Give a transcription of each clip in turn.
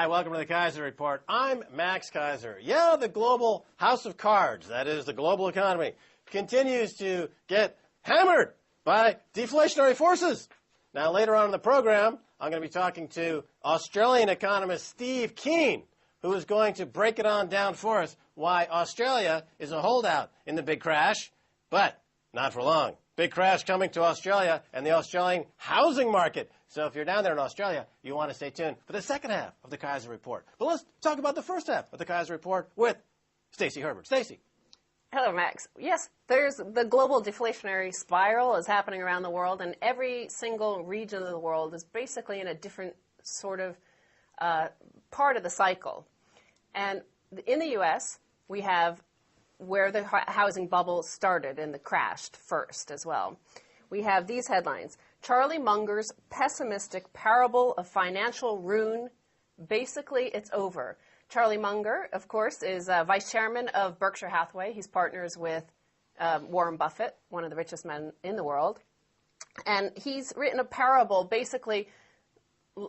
Hi, welcome to the Keiser Report. I'm Max Keiser. Yeah, the global house of cards, that is the global economy, continues to get hammered by deflationary forces. Now, later on in the program, I'm going to be talking to Australian economist Steve Keen, who is going to break it on down for us why Australia is a holdout in the big crash, but not for long. Big crash coming to Australia and the Australian housing market. So if you're down there in Australia, you want to stay tuned for the second half of the Keiser Report. But let's talk about the first half of the Keiser Report with Stacy Herbert. Stacy. Hello, Max. Yes, there's the global deflationary spiral is happening around the world, and every single region of the world is basically in a different sort of part of the cycle. And in the U.S., we have where the housing bubble started and the crashed first as well. We have these headlines. Charlie Munger's pessimistic parable of financial ruin. Basically, it's over. Charlie Munger, of course, is vice chairman of Berkshire Hathaway. He's partners with Warren Buffett, one of the richest men in the world. And he's written a parable basically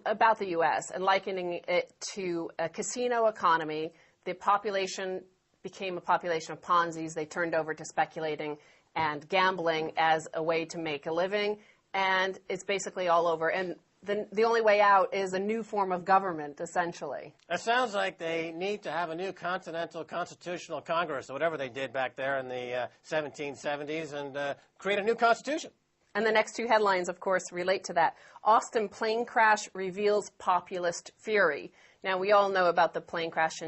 about the U.S. and likening it to a casino economy. The population became a population of Ponzi's. They turned over to speculating and gambling as a way to make a living. And it's basically all over. And the only way out is a new form of government, essentially. It sounds like they need to have a new Continental Constitutional Congress, or whatever they did back there in the 1770s, and create a new constitution. And the next two headlines, of course, relate to that. Austin plane crash reveals populist fury. Now, we all know about the plane crash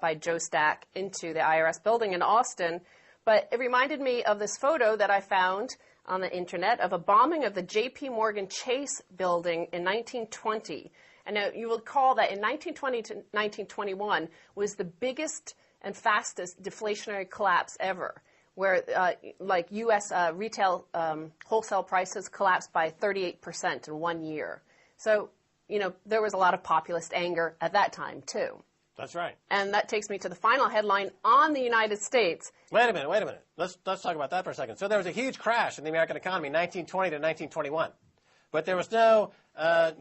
by Joe Stack into the IRS building in Austin, but it reminded me of this photo that I found on the internet of a bombing of the J.P. Morgan Chase building in 1920. And now you will recall that in 1920 to 1921 was the biggest and fastest deflationary collapse ever, where like U.S. Retail wholesale prices collapsed by 38% in 1 year. So, you know, there was a lot of populist anger at that time, too. That's right. And that takes me to the final headline on the United States. Wait a minute. Let's talk about that for a second. So there was a huge crash in the American economy, 1920 to 1921. But there was no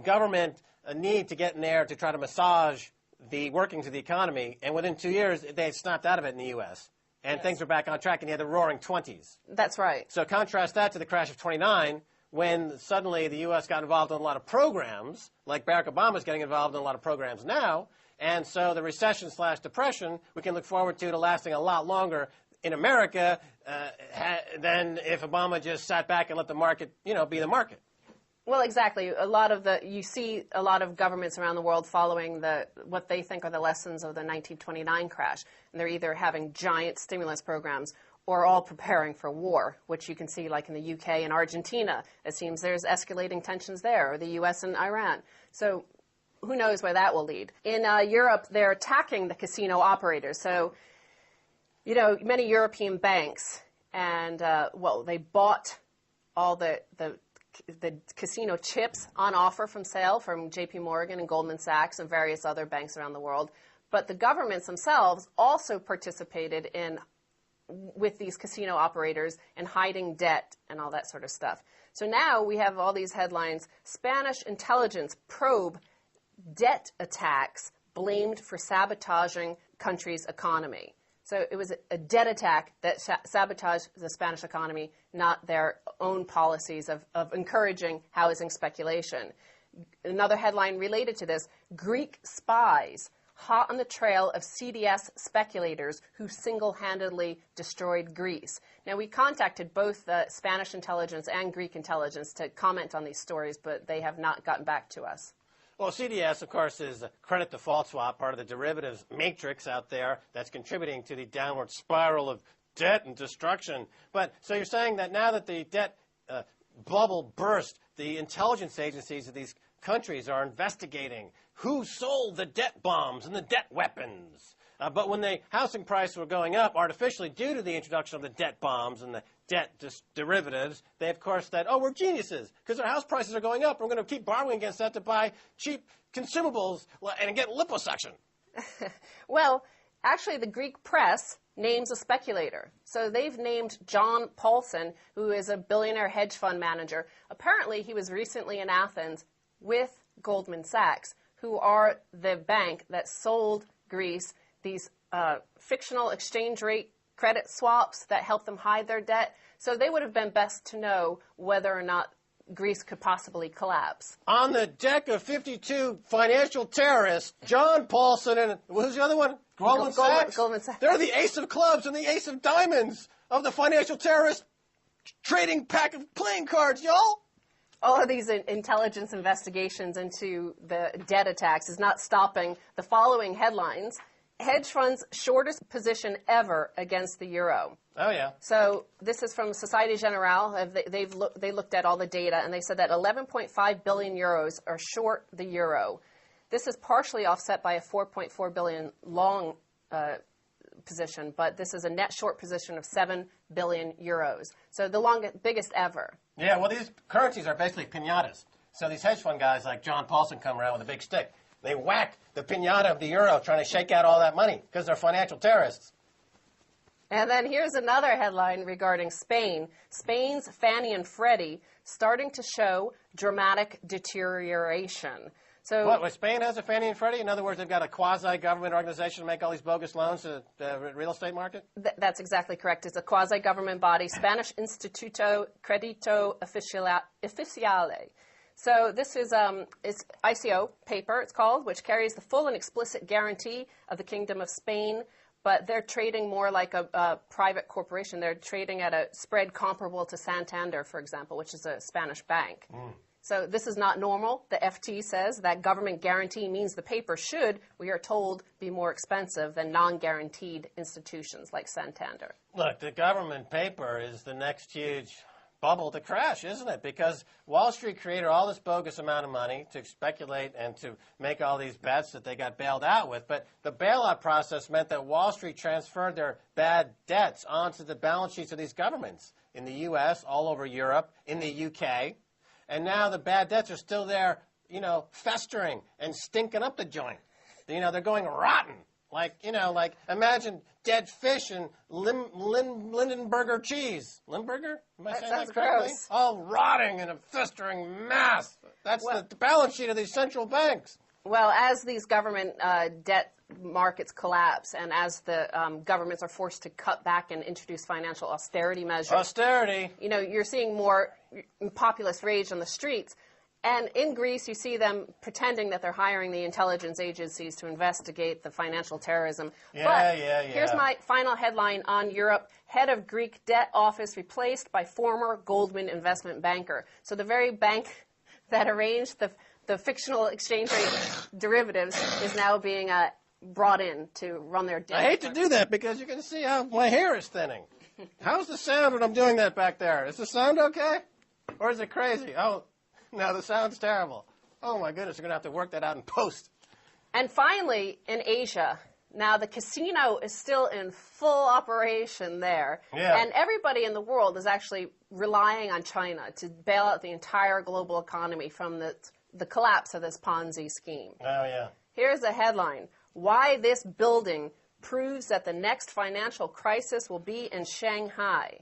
government need to get in there to try to massage the workings of the economy. And within 2 years, they had snapped out of it in the U.S. And yes, things were back on track, and you had the roaring 20s. That's right. So contrast that to the crash of 29, when suddenly the U.S. got involved in a lot of programs, like Barack Obama's getting involved in a lot of programs now. And so the recession/depression we can look forward to lasting a lot longer in America than if Obama just sat back and let the market, be the market. Well, exactly. You see a lot of governments around the world following what they think are the lessons of the 1929 crash. And they're either having giant stimulus programs or all preparing for war, which you can see like in the UK and Argentina. It seems there's escalating tensions there, or the US and Iran. So who knows where that will lead. In Europe, they're attacking the casino operators. So, many European banks, and, they bought all the casino chips on offer from sale from J.P. Morgan and Goldman Sachs and various other banks around the world. But the governments themselves also participated with these casino operators and hiding debt and all that sort of stuff. So now we have all these headlines. Spanish intelligence probe debt attacks blamed for sabotaging country's economy. So it was a debt attack that sabotaged the Spanish economy, not their own policies of encouraging housing speculation. Another headline related to this, Greek spies hot on the trail of CDS speculators who single-handedly destroyed Greece. Now, we contacted both the Spanish intelligence and Greek intelligence to comment on these stories, but they have not gotten back to us. Well, CDS, of course, is a credit default swap, part of the derivatives matrix out there that's contributing to the downward spiral of debt and destruction. But so you're saying that now that the debt bubble burst, the intelligence agencies of these countries are investigating who sold the debt bombs and the debt weapons. But when the housing prices were going up artificially due to the introduction of the debt bombs and the debt derivatives, they, of course, said, we're geniuses because our house prices are going up. We're going to keep borrowing against that to buy cheap consumables and get liposuction. Well, actually, the Greek press names a speculator. So they've named John Paulson, who is a billionaire hedge fund manager. Apparently, he was recently in Athens with Goldman Sachs, who are the bank that sold Greece these fictional exchange rate credit swaps that helped them hide their debt. So they would have been best to know whether or not Greece could possibly collapse. On the deck of 52 financial terrorists, John Paulson and what was the other one? Goldman Sachs? Goldman Sachs. They're the ace of clubs and the ace of diamonds of the financial terrorist trading pack of playing cards, y'all. All of these intelligence investigations into the debt attacks is not stopping the following headlines. Hedge funds' shortest position ever against the euro. Oh, yeah. So this is from Societe Generale. They looked at all the data, and they said that 11.5 billion euros are short the euro. This is partially offset by a 4.4 billion long position, but this is a net short position of 7 billion euros. So the biggest ever. Yeah, well, these currencies are basically piñatas. So these hedge fund guys like John Paulson come around with a big stick. They whack the piñata of the euro trying to shake out all that money because they're financial terrorists. And then here's another headline regarding Spain. Spain's Fannie and Freddie starting to show dramatic deterioration. So What, Spain has a Fannie and Freddie? In other words, they've got a quasi-government organization to make all these bogus loans to the real estate market? That's exactly correct. It's a quasi-government body, Spanish Instituto Credito Oficiale. So this is it's ICO paper, it's called, which carries the full and explicit guarantee of the Kingdom of Spain, but they're trading more like a private corporation. They're trading at a spread comparable to Santander, for example, which is a Spanish bank. So this is not normal. The FT says that government guarantee means the paper should, we are told, be more expensive than non-guaranteed institutions like Santander. Look, the government paper is the next huge bubble to crash, isn't it? Because Wall Street created all this bogus amount of money to speculate and to make all these bets that they got bailed out with. But the bailout process meant that Wall Street transferred their bad debts onto the balance sheets of these governments in the U.S., all over Europe, in the U.K. And now the bad debts are still there, festering and stinking up the joint. They're going rotten. Like imagine dead fish and Lindenberger cheese. Limburger? Am I saying that correctly? Gross. All rotting in a festering mass. That's the balance sheet of these central banks. Well, as these government debt markets collapse and as the governments are forced to cut back and introduce financial austerity measures. Austerity. You're seeing more populist rage on the streets. And in Greece, you see them pretending that they're hiring the intelligence agencies to investigate the financial terrorism. Yeah. Here's my final headline on Europe. Head of Greek debt office replaced by former Goldman investment banker. So the very bank that arranged the fictional exchange rate derivatives is now being brought in to run their debt. I hate to do that because you can see how my hair is thinning. How's the sound when I'm doing that back there? Is the sound okay? Or is it crazy? Oh, no, the sound's terrible. Oh, my goodness, you're going to have to work that out in post. And finally, in Asia, now the casino is still in full operation there. Yeah. And everybody in the world is actually relying on China to bail out the entire global economy from the collapse of this Ponzi scheme. Oh, yeah. Here's a headline. Why this building proves that the next financial crisis will be in Shanghai.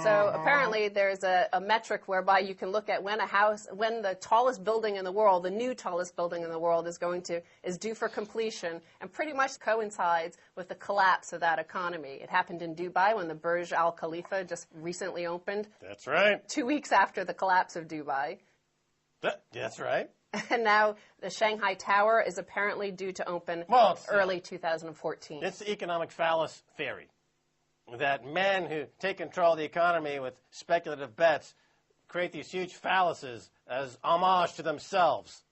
So apparently there's a metric whereby you can look at when the tallest building in the world, the new tallest building in the world is due for completion and pretty much coincides with the collapse of that economy. It happened in Dubai when the Burj Al Khalifa just recently opened. That's right. 2 weeks after the collapse of Dubai. That's right. And now the Shanghai Tower is apparently due to open early 2014. It's the economic phallus theory. That men who take control of the economy with speculative bets create these huge phalluses as homage to themselves,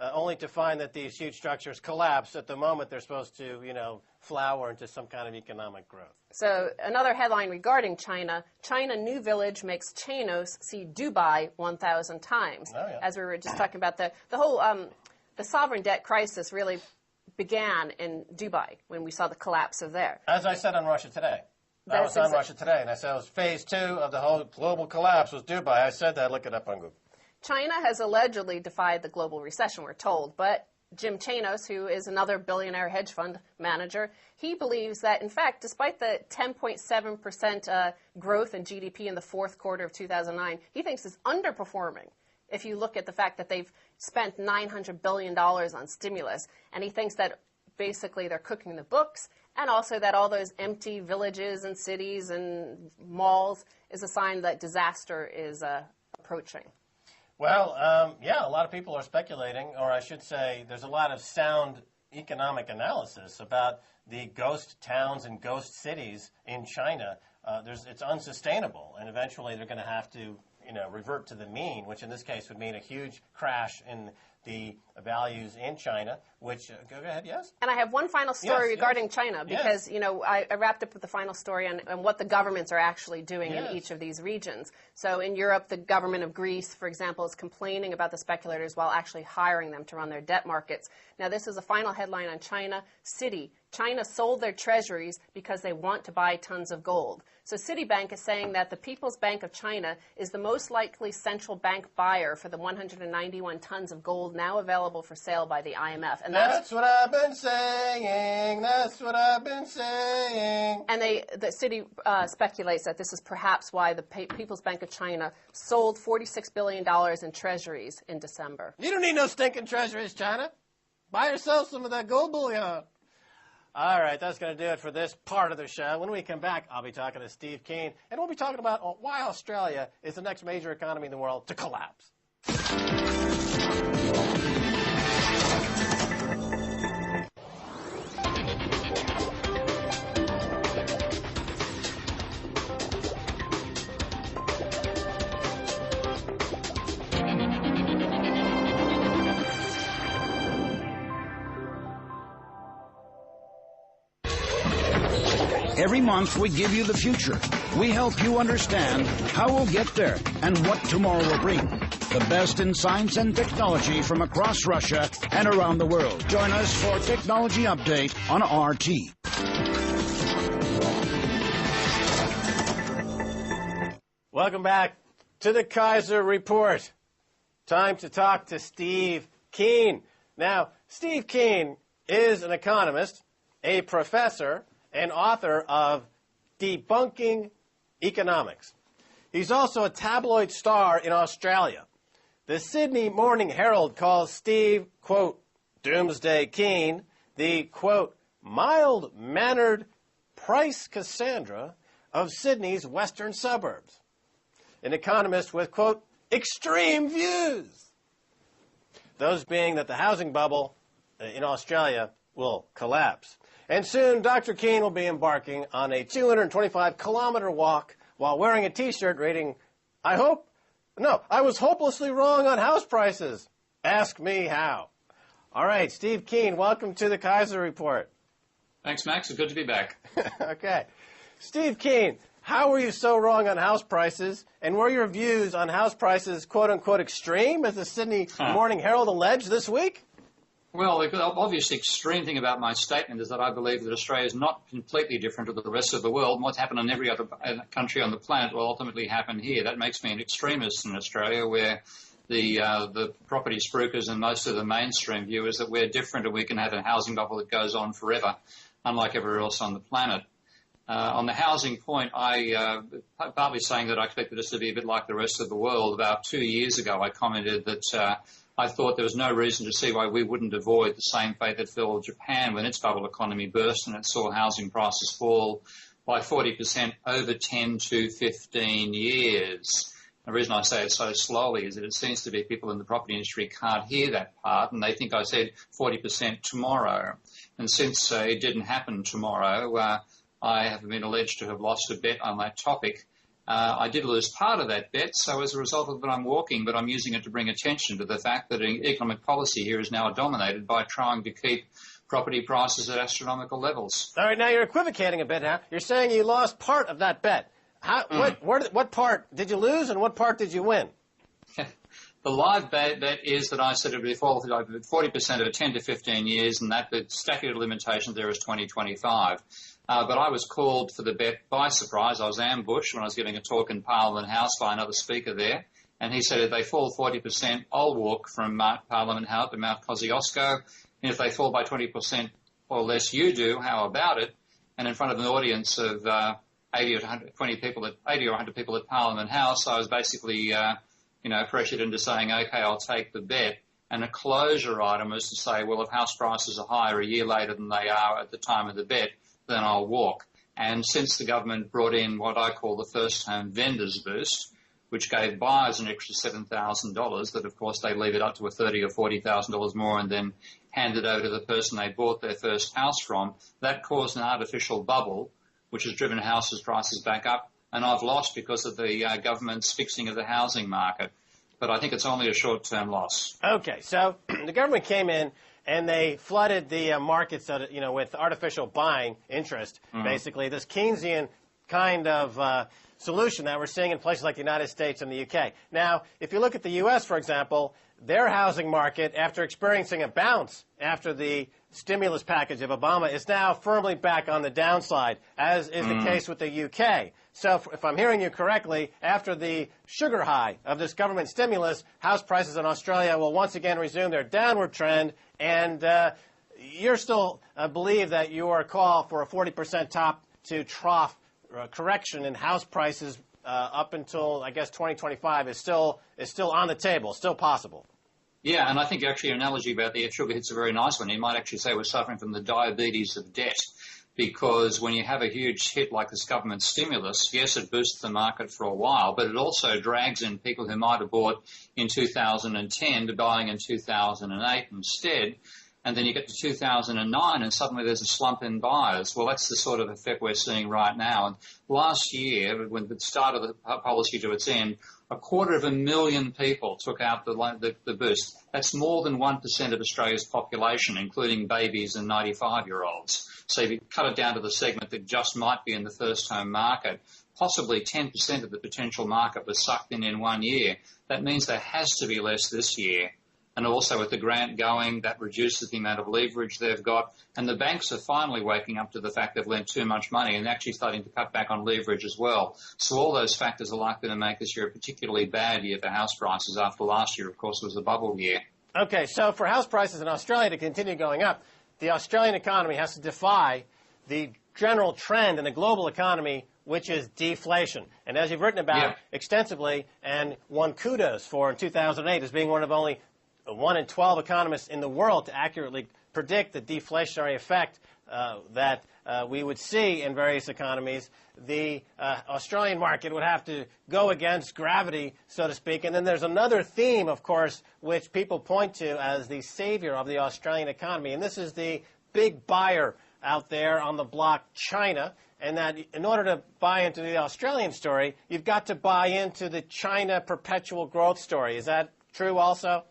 only to find that these huge structures collapse at the moment they're supposed to, flower into some kind of economic growth. So another headline regarding China, China New Village makes Chinos see Dubai 1,000 times. Oh, yeah. As we were just talking about, the whole the sovereign debt crisis really began in Dubai when we saw the collapse of there. As I said on Russia Today. I was on Russia Today, and I said it was phase 2 of the whole global collapse was Dubai. I said that. Look it up on Google. China has allegedly defied the global recession, we're told, but Jim Chanos, who is another billionaire hedge fund manager, he believes that, in fact, despite the 10.7% growth in GDP in the fourth quarter of 2009, he thinks it's underperforming. if you look at the fact that they've spent $900 billion on stimulus, and he thinks that basically they're cooking the books, and also that all those empty villages and cities and malls is a sign that disaster is approaching. Well, yeah, a lot of people are speculating, or I should say there's a lot of sound economic analysis about the ghost towns and ghost cities in China. It's unsustainable, and eventually they're going to have to, revert to the mean, which in this case would mean a huge crash in the values in China, which, go ahead, yes? And I have one final story regarding yes. China, because, I wrapped up with the final story on what the governments are actually doing in each of these regions. So in Europe, the government of Greece, for example, is complaining about the speculators while actually hiring them to run their debt markets. Now, this is a final headline on China. Citi. China sold their treasuries because they want to buy tons of gold. So Citibank is saying that the People's Bank of China is the most likely central bank buyer for the 191 tons of gold now available for sale by the IMF. And that's what I've been saying. That's what I've been saying. And the Citi speculates that this is perhaps why the People's Bank of China sold $46 billion in treasuries in December. You don't need no stinking treasuries, China. Buy yourself some of that gold bullion. All right, that's going to do it for this part of the show. When we come back, I'll be talking to Steve Keen, and we'll be talking about why Australia is the next major economy in the world to collapse. Every month, we give you the future. We help you understand how we'll get there and what tomorrow will bring. The best in science and technology from across Russia and around the world. Join us for Technology Update on RT. Welcome back to the Keiser Report. Time to talk to Steve Keen. Now, Steve Keen is an economist, a professor, and author of Debunking Economics. He's also a tabloid star in Australia. The Sydney Morning Herald calls Steve, quote, Doomsday Keen, the, quote, mild-mannered price Cassandra of Sydney's western suburbs. An economist with, quote, extreme views. Those being that the housing bubble in Australia will collapse. And soon, Dr. Keen will be embarking on a 225-kilometer walk while wearing a T-shirt reading, I was hopelessly wrong on house prices. Ask me how. All right, Steve Keen, welcome to the Keiser Report. Thanks, Max. It's good to be back. Okay. Steve Keen, how were you so wrong on house prices? And were your views on house prices, quote-unquote, extreme, as the Sydney Morning Herald alleged this week? Well, the obviously extreme thing about my statement is that I believe that Australia is not completely different to the rest of the world. And what's happened in every other country on the planet will ultimately happen here. That makes me an extremist in Australia, where the property spruikers and most of the mainstream view is that we're different and we can have a housing bubble that goes on forever, unlike everywhere else on the planet. On the housing point, I partly saying that I expected us to be a bit like the rest of the world. About 2 years ago, I commented that I thought there was no reason to see why we wouldn't avoid the same fate that fell Japan when its bubble economy burst and it saw housing prices fall by 40% over 10 to 15 years. The reason I say it so slowly is that it seems to be people in the property industry can't hear that part, and they think I said 40% tomorrow. And since it didn't happen tomorrow, I have been alleged to have lost a bet on that topic. I did lose part of that bet, so as a result of it, I'm walking, but I'm using it to bring attention to the fact that economic policy here is now dominated by trying to keep property prices at astronomical levels. All right, now you're equivocating a bit now. You're saying you lost part of that bet. What part did you lose and what part did you win? The live bet is that I said it would be 40% over 10 to 15 years, and that the statute of limitations there is 2025. But I was called for the bet by surprise. I was ambushed when I was giving a talk in Parliament House by another speaker there. And he said if they fall 40%, I'll walk from Parliament House to Mount Kosciuszko. And if they fall by 20% or less, you do. How about it? And in front of an audience of 80 or 100 people at Parliament House, I was basically pressured into saying, okay, I'll take the bet. And a closure item was to say, well, if house prices are higher a year later than they are at the time of the bet, then I'll walk. And since the government brought in what I call the first home vendors boost, which gave buyers an extra $7,000, that of course they leave it up to a $30,000 or $40,000 more and then hand it over to the person they bought their first house from, that caused an artificial bubble, which has driven houses prices back up. And I've lost because of the government's fixing of the housing market. But I think it's only a short-term loss. Okay, so the government came in and they flooded the markets, with artificial buying interest, basically. This Keynesian kind of solution that we're seeing in places like the United States and the UK. Now, if you look at the U.S., for example, their housing market, after experiencing a bounce after the stimulus package of Obama, is now firmly back on the downside, as is the case with the UK. So if I'm hearing you correctly, after the sugar high of this government stimulus, house prices in Australia will once again resume their downward trend, and you're still believe that your call for a 40% top to trough correction in house prices up until, I guess, 2025 is still on the table, still possible. Yeah, and I think actually your analogy about the sugar hit's a very nice one. You might actually say we're suffering from the diabetes of debt, because when you have a huge hit like this government stimulus, yes, it boosts the market for a while, but it also drags in people who might have bought in 2010 to buying in 2008 instead. And then you get to 2009 and suddenly there's a slump in buyers. Well, that's the sort of effect we're seeing right now. And last year, when the start of the policy to its end, 250,000 people took out the boost. That's more than 1% of Australia's population, including babies and 95-year-olds. So if you cut it down to the segment that just might be in the first home market, possibly 10% of the potential market was sucked in 1 year. That means there has to be less this year. And also with the grant going, that reduces the amount of leverage they've got. And the banks are finally waking up to the fact they've lent too much money and actually starting to cut back on leverage as well. So all those factors are likely to make this year a particularly bad year for house prices after last year, of course, was a bubble year. Okay, so for house prices in Australia to continue going up, the Australian economy has to defy the general trend in the global economy, which is deflation. And as you've written about extensively and won kudos for in 2008 as being one of only 1 in 12 economists in the world to accurately predict the deflationary effect that we would see in various economies, the Australian market would have to go against gravity, so to speak. And then there's another theme, of course, which people point to as the savior of the Australian economy, and this is the big buyer out there on the block, China, and that in order to buy into the Australian story, you've got to buy into the China perpetual growth story. Is that true also?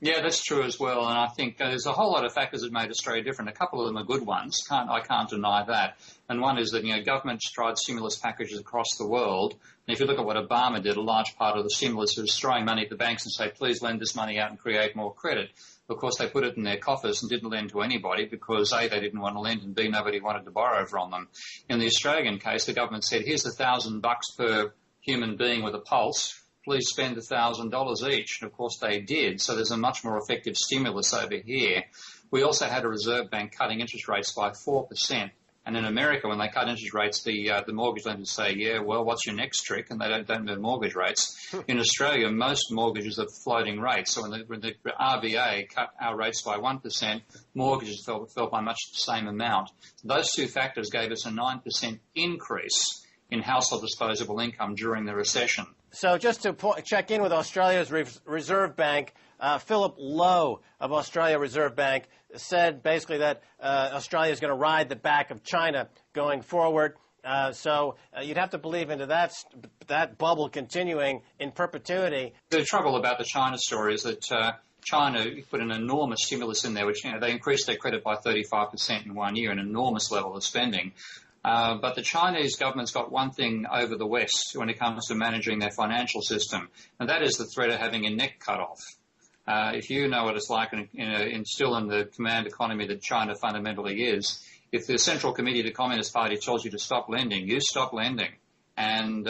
Yeah, that's true as well, and I think there's a whole lot of factors that made Australia different. A couple of them are good ones. I can't deny that. And one is that governments tried stimulus packages across the world. And if you look at what Obama did, a large part of the stimulus was throwing money at the banks and say, please lend this money out and create more credit. Of course, they put it in their coffers and didn't lend to anybody because A, they didn't want to lend, and B, nobody wanted to borrow from them. In the Australian case, the government said, here's $1,000 per human being with a pulse. Please spend $1,000 each. And, of course, they did. So there's a much more effective stimulus over here. We also had a Reserve Bank cutting interest rates by 4%. And in America, when they cut interest rates, the mortgage lenders say, yeah, well, what's your next trick? And they don't move mortgage rates. In Australia, most mortgages are floating rates. So when the RBA cut our rates by 1%, mortgages fell by much the same amount. Those two factors gave us a 9% increase in household disposable income during the recession. So just to check in with Australia's Reserve Bank, Philip Lowe of Australia Reserve Bank said basically that Australia is going to ride the back of China going forward. So you'd have to believe into that bubble continuing in perpetuity. The trouble about the China story is that China put an enormous stimulus in there, which they increased their credit by 35% in 1 year, an enormous level of spending. But the Chinese government's got one thing over the West when it comes to managing their financial system, and that is the threat of having a neck cut off. If you know what it's like still in the command economy that China fundamentally is, if the Central Committee of the Communist Party tells you to stop lending, you stop lending. And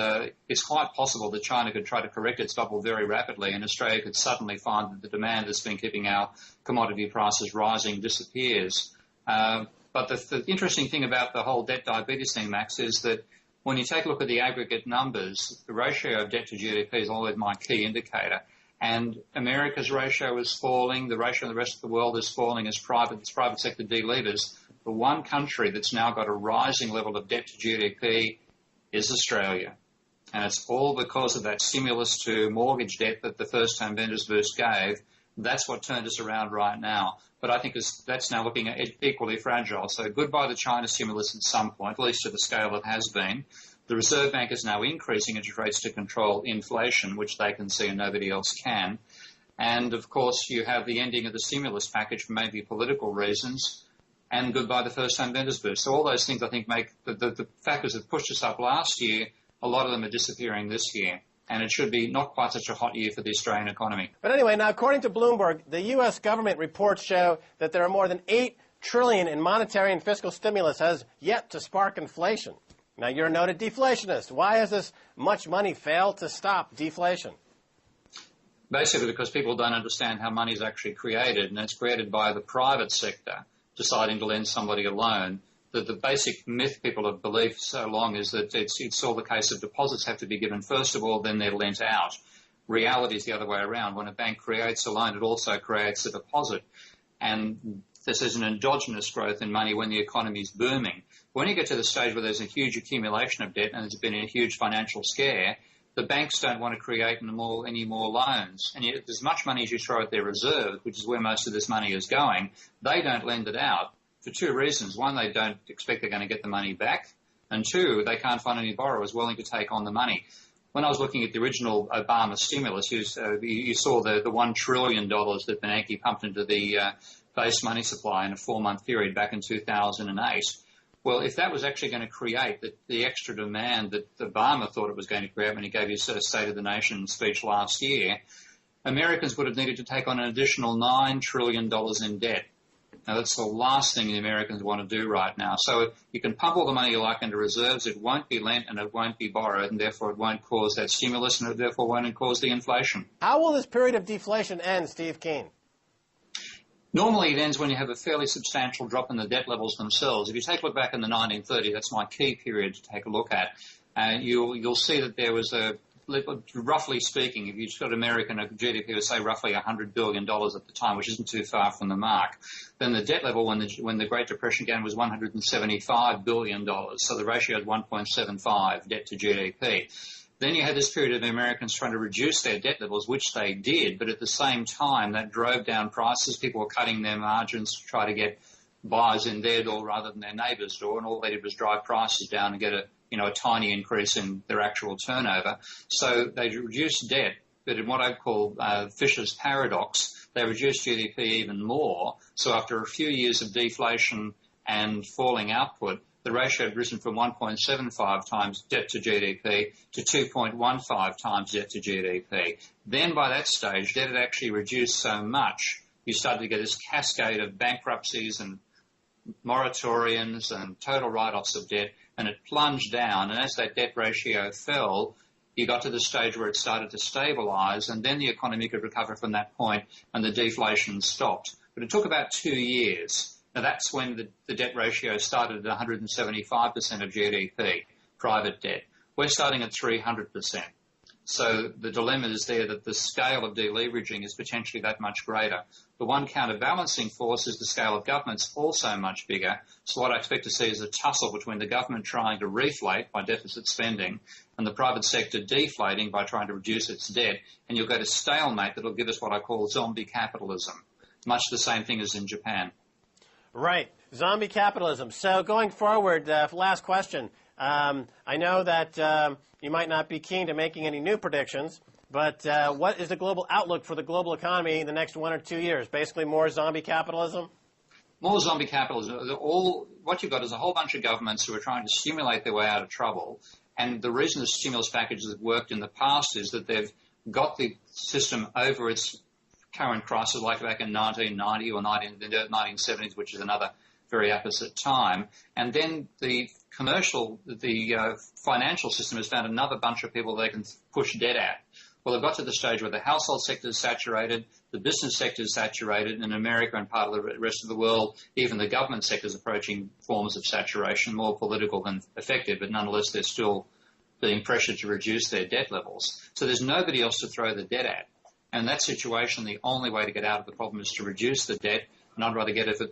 it's quite possible that China could try to correct its bubble very rapidly, and Australia could suddenly find that the demand that's been keeping our commodity prices rising disappears. But the interesting thing about the whole debt diabetes thing, Max, is that when you take a look at the aggregate numbers, the ratio of debt to GDP is always my key indicator. And America's ratio is falling. The ratio of the rest of the world is falling as private sector delevers. The one country that's now got a rising level of debt to GDP is Australia. And it's all because of that stimulus to mortgage debt that the first-time vendors boost gave. That's what turned us around right now. But I think that's now looking equally fragile. So goodbye the China stimulus at some point, at least to the scale it has been. The Reserve Bank is now increasing interest rates to control inflation, which they can see and nobody else can. And, of course, you have the ending of the stimulus package for maybe political reasons, and goodbye the first-time vendors boost. So all those things, I think, make the factors that pushed us up last year, a lot of them are disappearing this year. And it should be not quite such a hot year for the Australian economy. But anyway, now, according to Bloomberg, the U.S. government reports show that there are more than $8 trillion in monetary and fiscal stimulus has yet to spark inflation. Now, you're a noted deflationist. Why has this much money failed to stop deflation? Basically because people don't understand how money is actually created, and it's created by the private sector deciding to lend somebody a loan. The basic myth people have believed so long is that it's all the case of deposits have to be given first of all, then they're lent out. Reality is the other way around. When a bank creates a loan, it also creates a deposit. And this is an endogenous growth in money when the economy is booming. When you get to the stage where there's a huge accumulation of debt and there's been a huge financial scare, the banks don't want to create any more loans. And yet, as much money as you throw at their reserve, which is where most of this money is going, they don't lend it out for two reasons. One, they don't expect they're going to get the money back. And two, they can't find any borrowers willing to take on the money. When I was looking at the original Obama stimulus, you saw the $1 trillion that Bernanke pumped into the base money supply in a 4-month period back in 2008. Well, if that was actually going to create the extra demand that Obama thought it was going to create when he gave his State of the Nation speech last year, Americans would have needed to take on an additional $9 trillion in debt. Now, that's the last thing the Americans want to do right now. So you can pump all the money you like into reserves. It won't be lent and it won't be borrowed, and therefore it won't cause that stimulus and it therefore won't cause the inflation. How will this period of deflation end, Steve Keen? Normally it ends when you have a fairly substantial drop in the debt levels themselves. If you take a look back in the 1930s, that's my key period to take a look at, you'll see that there was roughly speaking, if you just got American GDP was say roughly $100 billion at the time, which isn't too far from the mark, then the debt level when the Great Depression began was $175 billion. So the ratio is 1.75 debt to GDP. Then you had this period of Americans trying to reduce their debt levels, which they did, but at the same time that drove down prices. People were cutting their margins to try to get buyers in their door rather than their neighbour's door, and all they did was drive prices down and get a tiny increase in their actual turnover. So they reduced debt, but in what I call Fisher's paradox, they reduced GDP even more. So after a few years of deflation and falling output, the ratio had risen from 1.75 times debt to GDP to 2.15 times debt to GDP. Then by that stage, debt had actually reduced so much, you started to get this cascade of bankruptcies and moratoriums and total write-offs of debt, and it plunged down. And as that debt ratio fell, you got to the stage where it started to stabilise, and then the economy could recover from that point, and the deflation stopped. But it took about 2 years. Now, that's when the debt ratio started at 175% of GDP, private debt. We're starting at 300%. So the dilemma is there that the scale of deleveraging is potentially that much greater. The one counterbalancing force is the scale of government's also much bigger. So what I expect to see is a tussle between the government trying to reflate by deficit spending and the private sector deflating by trying to reduce its debt. And you'll get a stalemate that will give us what I call zombie capitalism, much the same thing as in Japan. Right. Zombie capitalism. So going forward, last question. I know that you might not be keen to making any new predictions, but what is the global outlook for the global economy in the next 1 or 2 years? Basically more zombie capitalism? More zombie capitalism. What you've got is a whole bunch of governments who are trying to stimulate their way out of trouble. And the reason the stimulus packages have worked in the past is that they've got the system over its current crisis, like back in 1990 or the 1970s, which is another very opposite time. And then the financial system has found another bunch of people they can push debt at. Well, they've got to the stage where the household sector is saturated, the business sector is saturated, and in America and part of the rest of the world, even the government sector is approaching forms of saturation, more political than effective, but nonetheless they're still being pressured to reduce their debt levels. So there's nobody else to throw the debt at. And in that situation, the only way to get out of the problem is to reduce the debt. And I'd rather get rid of it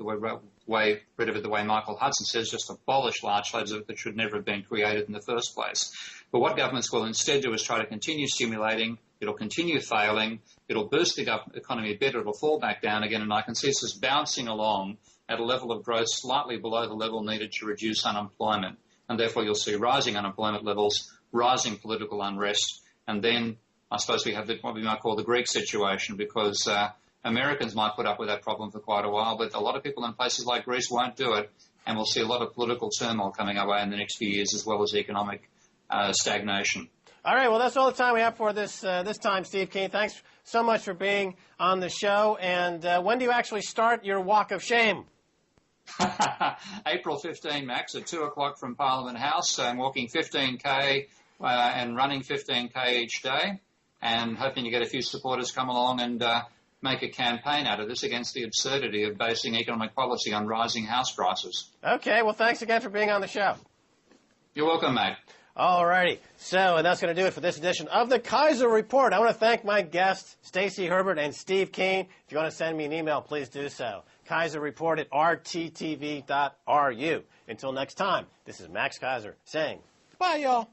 the way Michael Hudson says, just abolish large slabs of it that should never have been created in the first place. But what governments will instead do is try to continue stimulating. It'll continue failing. It'll boost the economy a bit. It'll fall back down again. And I can see this bouncing along at a level of growth slightly below the level needed to reduce unemployment. And therefore you'll see rising unemployment levels, rising political unrest, and then I suppose we have what we might call the Greek situation, because Americans might put up with that problem for quite a while, but a lot of people in places like Greece won't do it, and we'll see a lot of political turmoil coming our way in the next few years, as well as economic stagnation. All right, well, that's all the time we have for this time, Steve Keen. Thanks so much for being on the show. And when do you actually start your walk of shame? April 15, Max, at 2 o'clock from Parliament House. I'm walking 15K and running 15K each day, and hoping to get a few supporters come along and make a campaign out of this against the absurdity of basing economic policy on rising house prices. Okay, well, thanks again for being on the show. You're welcome, mate. All righty. So, and that's going to do it for this edition of the Keiser Report. I want to thank my guests, Stacy Herbert and Steve Keen. If you want to send me an email, please do so. Keiser Report at rttv.ru. Until next time, this is Max Keiser saying, bye, y'all.